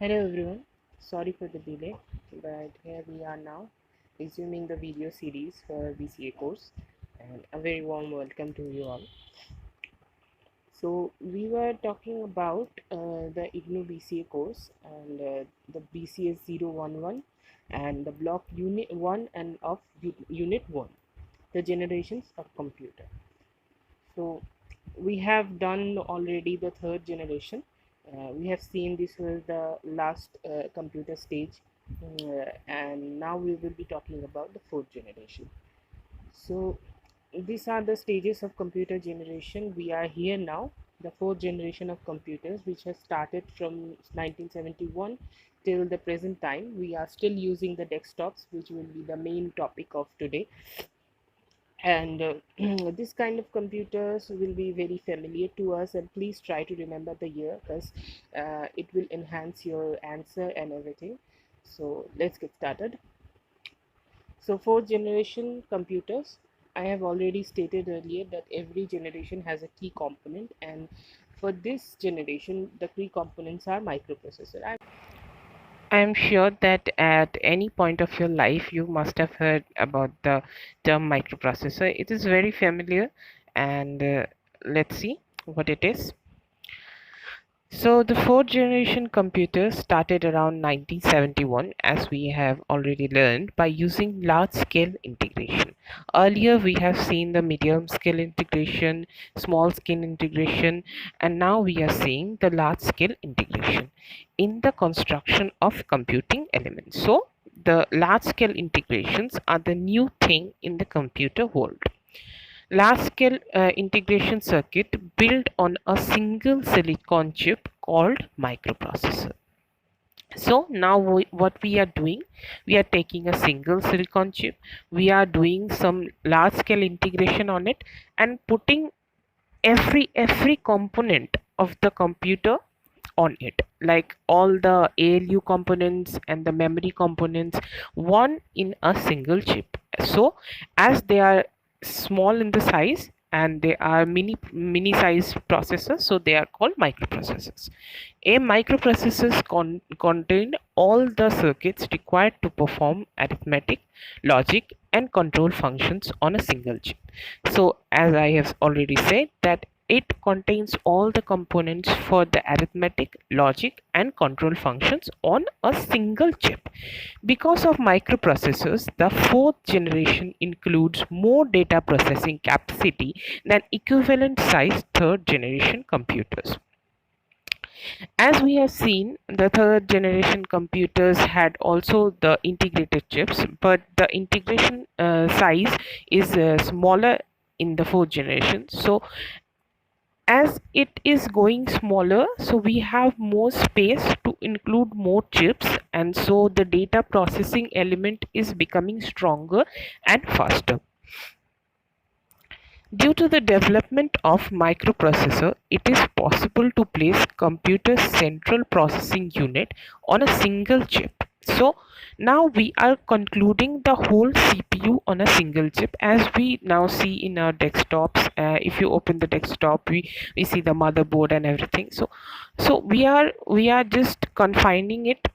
Hello everyone, sorry for the delay, but here we are now resuming the video series for BCA course, and a very warm welcome to you all. So we were talking about the IGNOU BCA course and the BCS 011 and the block unit 1 and of unit 1, the generations of computer. So we have done already the third generation. We have seen this was the last computer stage, and now we will be talking about the fourth generation. So these are the stages of computer generation. We are here now, the fourth generation of computers, which has started from 1971 till the present time. We are still using the desktops, which will be the main topic of today. And this kind of computers will be very familiar to us, and please try to remember the year, because it will enhance your answer and everything. So let's get started. So fourth generation computers, I have already stated earlier that every generation has a key component, and for this generation the key components are microprocessor. I'm sure that at any point of your life you must have heard about the term microprocessor. It is very familiar, and let's see what it is. So the fourth generation computer started around 1971, as we have already learned, by using large scale integration. Earlier we have seen the medium scale integration, small scale integration, and now we are seeing the large scale integration in the construction of computing elements. So the large scale integrations are the new thing in the computer world. Large-scale integration circuit built on a single silicon chip called microprocessor. So now what we are doing, we are taking a single silicon chip, we are doing some large-scale integration on it and putting every component of the computer on it, like all the ALU components and the memory components, one in a single chip. So as they are small in the size and they are mini size processors, so they are called microprocessors. A microprocessors contain all the circuits required to perform arithmetic, logic, and control functions on a single chip. So as I have already said, that it contains all the components for the arithmetic, logic, and control functions on a single chip. Because of microprocessors, the fourth generation includes more data processing capacity than equivalent sized third generation computers. As we have seen, the third generation computers had also the integrated chips, but the integration size is smaller in the fourth generation. So as it is going smaller, so we have more space to include more chips, and so the data processing element is becoming stronger and faster. Due to the development of microprocessor, it is possible to place computer central processing unit on a single chip. So now we are concluding the whole CPU on a single chip, as we now see in our desktops. If you open the desktop, we see the motherboard and everything. So we are just confining it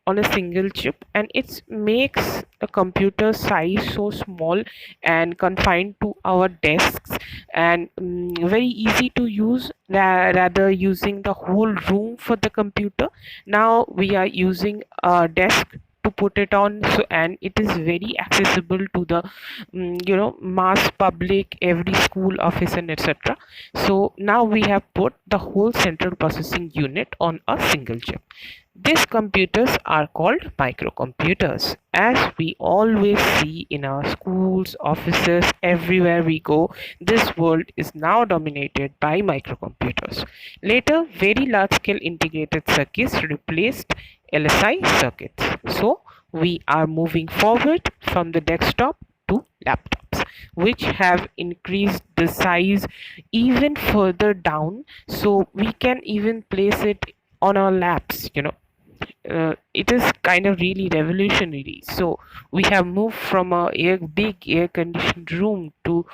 on a single chip, and it makes the computer size so small and confined to our desks, and very easy to use, rather using the whole room for the computer. Now we are using a desk to put it on, so and it is very accessible to the mass public, every school office and etc. So now we have put the whole central processing unit on a single chip. These computers are called microcomputers, as we always see in our schools, offices, everywhere we go. This world is now dominated by microcomputers. Later, very large scale integrated circuits replaced LSI circuits. So, we are moving forward from the desktop to laptops, which have increased the size even further down, so we can even place it on our laps. It is kind of really revolutionary. So we have moved from a big air conditioned room to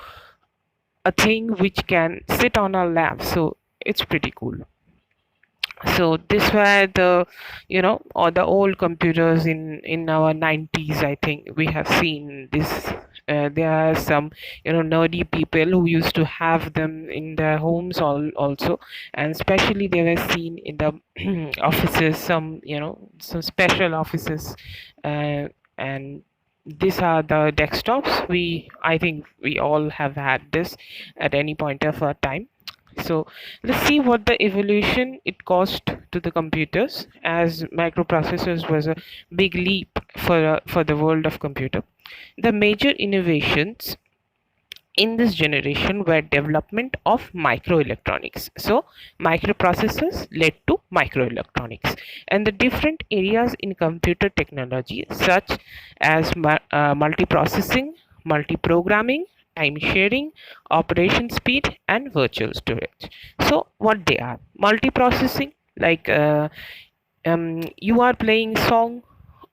a thing which can sit on our lap. So it's pretty cool. So this were the, or the old computers in our 90s. I think we have seen this. There are some, nerdy people who used to have them in their homes also, and especially they were seen in the offices, some, some special offices. And these are the desktops. I think we all have had this at any point of our time. So let's see what the evolution it caused to the computers, as microprocessors was a big leap for the world of computer. The major innovations in this generation were development of microelectronics. So microprocessors led to microelectronics, and the different areas in computer technology such as multiprocessing, multiprogramming, time sharing, operation speed, and virtual storage. So what they are: multiprocessing, like you are playing song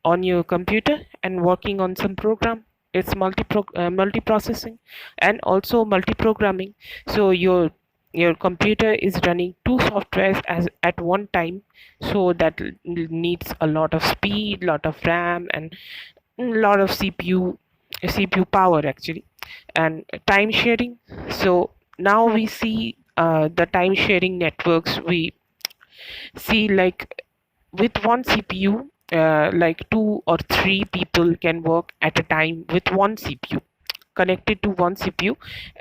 on your computer and working on some program. It's multiprocessing, and also multiprogramming. So your computer is running two softwares as at one time, so that needs a lot of speed, lot of RAM, and a lot of CPU power actually. And time sharing. So now we see the time sharing networks. We see, like, with one CPU, like two or three people can work at a time with one CPU, connected to one CPU.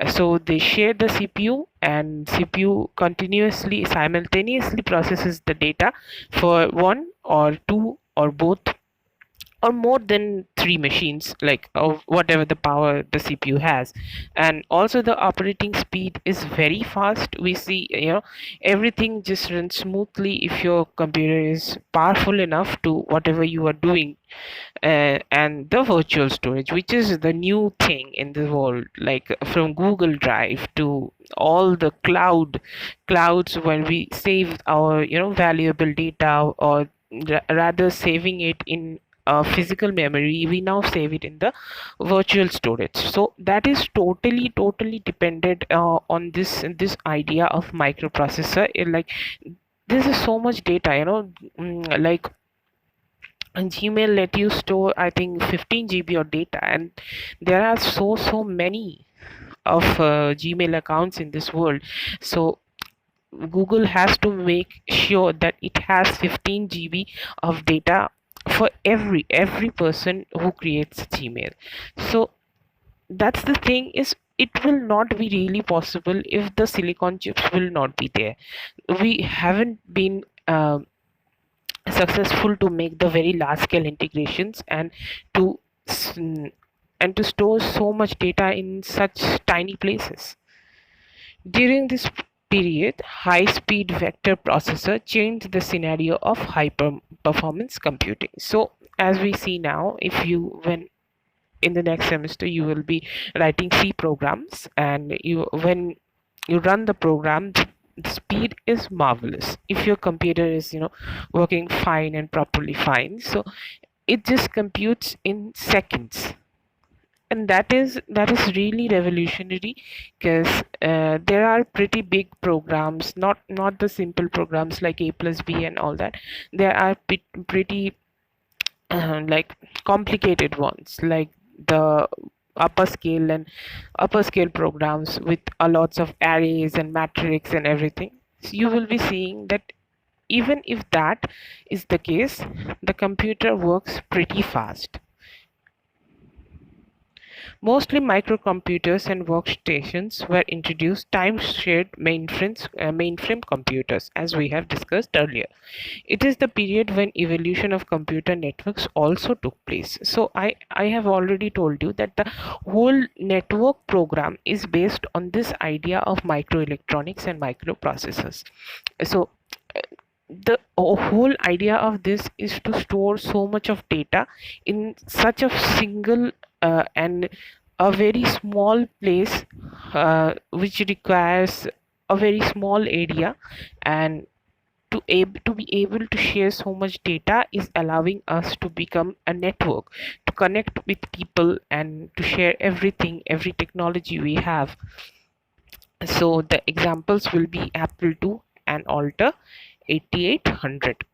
So they share the CPU, and CPU continuously simultaneously processes the data for one or two or both or more than three machines, like of whatever the power the CPU has. And also the operating speed is very fast. We see, everything just runs smoothly if your computer is powerful enough to whatever you are doing. And the virtual storage, which is the new thing in the world, like from Google Drive to all the clouds, when we save our, valuable data, or rather saving it in physical memory, we now save it in the virtual storage. So that is totally dependent on this idea of microprocessor. Like, this is so much data, like, and Gmail let you store, I think, 15 GB of data, and there are so many of Gmail accounts in this world. So Google has to make sure that it has 15 GB of data for every person who creates Gmail. So that's the thing, is it will not be really possible if the silicon chips will not be there. We haven't been successful to make the very large scale integrations, to s- and to store so much data in such tiny places. During this period, high speed vector processor changed the scenario of hyper performance computing. So as we see now, if you when in the next semester you will be writing C programs, and when you run the program, the speed is marvelous. If your computer is, working fine and properly fine, so it just computes in seconds. And that is really revolutionary, because there are pretty big programs, not the simple programs like A plus B and all that. There are pretty like complicated ones, like the upper scale programs with a lots of arrays and matrix and everything. So you will be seeing that even if that is the case, the computer works pretty fast. Mostly microcomputers and workstations were introduced, time-shared mainframe computers, as we have discussed earlier. It is the period when evolution of computer networks also took place. So I have already told you that the whole network program is based on this idea of microelectronics and microprocessors. So the whole idea of this is to store so much of data in such a single and a very small place, which requires a very small area. And to be able to share so much data is allowing us to become a network, to connect with people and to share every technology we have. So the examples will be Apple II and Alter. 8800.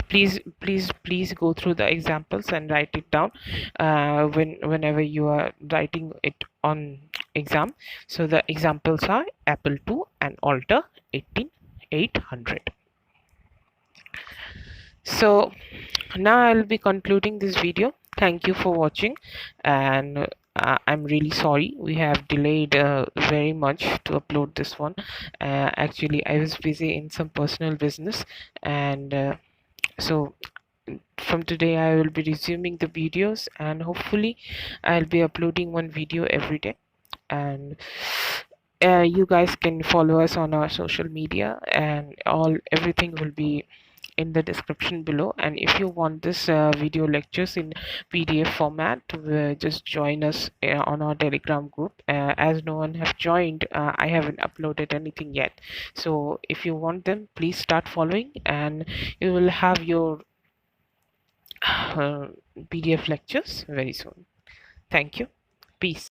Please go through the examples and write it down whenever you are writing it on exam. So the examples are Apple II and Alter 18800. So now I'll be concluding this video. Thank you for watching, and I'm really sorry we have delayed very much to upload this one. Actually, I was busy in some personal business, and so from today I will be resuming the videos, and hopefully I'll be uploading one video every day. And you guys can follow us on our social media, and everything will be in the description below. And if you want this video lectures in PDF format, just join us on our Telegram group. As no one have joined, I haven't uploaded anything yet. So if you want them, please start following, and you will have your PDF lectures very soon. Thank you. Peace.